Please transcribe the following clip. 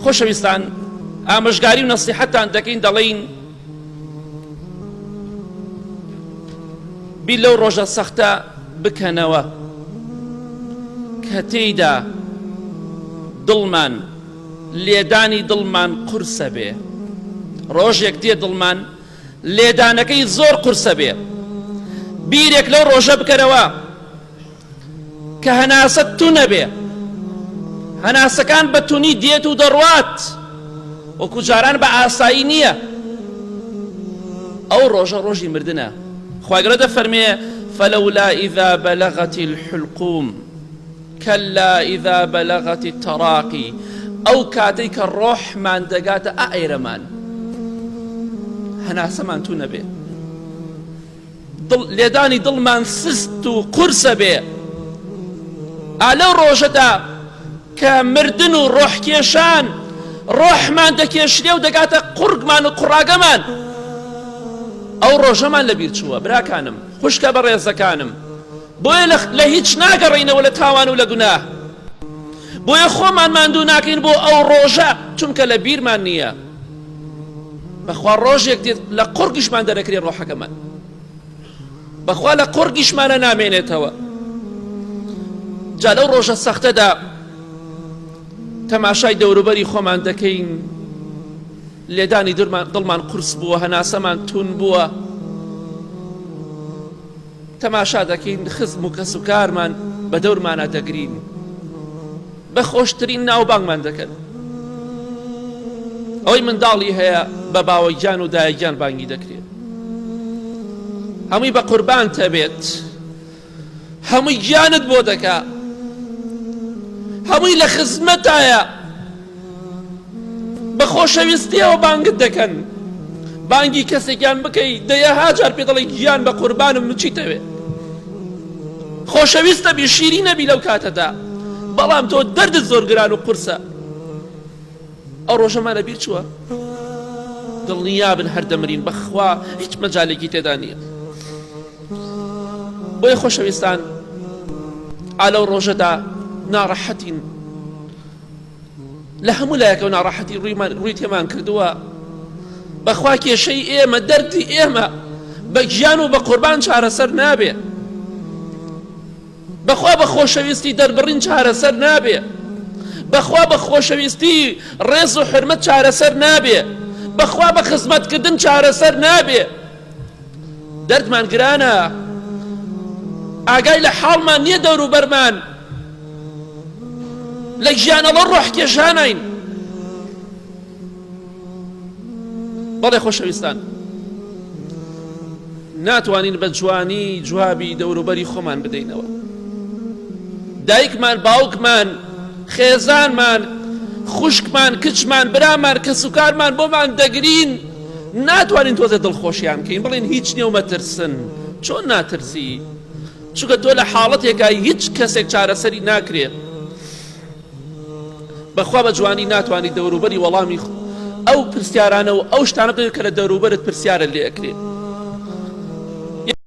خۆشەویستان، ئامۆژگاری و نەسیحەتتان دەکەین، دەڵێین بیر لەو ڕۆژە سەختە بکەنەوە کە تێیدا دڵمان لێدانی دڵمان قورسە بێ. ڕۆژێک دێ دڵمان لێدانەکەی زۆر قورسە بێ. بیرێک لەو ڕۆژە بکەرەوە کە هەناسەت تو نەبێ. هەناسەکان بە تونی دێت و دەڕوات، وەکو جاران بە ئاسایی نییە. ئەو ڕۆژە ڕۆژی مردنە. خوا گەورە دەفەرمێ فەلەولا ئیذا بەلەغەتی الحلقوم کەلا ئیذا بەلەغەتی التەراقی. ئەو کاتەی کە ڕۆحمان دەگاتە ئائێرەمان، هەناسەمان تو نەبێ، لێدانی دڵمان سست و قورسە بێ. لەو ڕۆژەدا کە مردن و ڕۆحکێشان ڕۆحمان دەکێشرێ و دەگاتە قورگمان و قوڕاگەمان، ئەو ڕۆژەمان لەبیر چووە. براکانم، خوشکە بە ڕێزەکانم، بۆیە لە هیچ ناگەڕێینەوە لە تاوان و لە گوناه، بۆیە خۆمان ماندوو ناکەین بۆ ئەو ڕۆژە، چونکە لە بیرمان نییە. بەخوا ڕۆژێک دێت لە قورگیشمان دەرەکرێ ڕۆحەکەمان، بەخوا لە قورگیشمانە نامێنێتەوە. جا لەو ڕۆژە سەختەدا تەماشای دەوروبەری خۆمان دەکەین، لێدانی دڵمان قورس بووە، هەناسەمان تون بووە، تەماشا دەکەین خزم و کەس و کارمان بە دەورمانە دەگرین، بە خۆشترین ناوبانگمان دەکەن. ئەوەی منداڵی هەیە بە باوەیگیان و دایەگیان بانگی دەکرێت، هەمووی بە قوربان تەبێت، هەمووی گیانت بۆ دەکا، هەمووی لە خزمەتایە، بە خۆشەویستیەوە بانگت دەکەن. بانگی کەسێکیان بکەی دەیە هاجار پێ دەڵێ گیان بە قوربانم چیتەوێ، خۆشەویستە بی، شیری نەبی لەو کاتەدا، بەڵام تۆ دەردت زۆر گران و قورسە. ئەو ڕۆژەمان لەبیر چووە، دڵنیابن هەر دەمرین، بەخوا هیچ مەجالێکی تێدا نییە. بۆیە خۆشەویستان، لەو ڕۆژەدا ناڕەحەتین، لە هەموو لایەکەوە ناڕەحەتی ڕووی تێمان کردووە. بەخوا کێشەی ئێمە، دەردی ئێمە بە گیان و بە قوربان چارەسەر نابێ، بەخوا بە خۆشەویستی دەربڕین چارەسەر نابێ، بەخوا بە خۆشەویستی ڕێز و حرمەت چارەسەر نابێ، بەخوا بە خزمەتکردن چارەسەر نابێ. دەردمان گرانە، ئاگای لە حاڵمان نییە، دەوروبەرمان لە گیانەوە ڕۆحکێشانین. بەڵێ خۆشەویستان، ناتوانین بە جوانی جوابی دەوروبەری خۆمان بدەینەوە. دایکمان، باوکمان، خێزانمان، خوشکمان، کچمان، برامان، کەسوکارمان بۆمان دەگرین، ناتوانین تۆزە دڵخۆشیان بکەین، بڵێن هیچ نییە و مەترسن. چۆن ناترسی؟ چونکە تۆ لە حاڵەتێکە هیچ کەسێک چارەسەری ناکرێت. بەخوا بە جوانی ناتوانانی دەوروبەری وەڵامی ئەو پرسیارانە و ئەو شتانە بدەیت کە لە دەوروبەرت پرسیارە لێ ئەکرێت.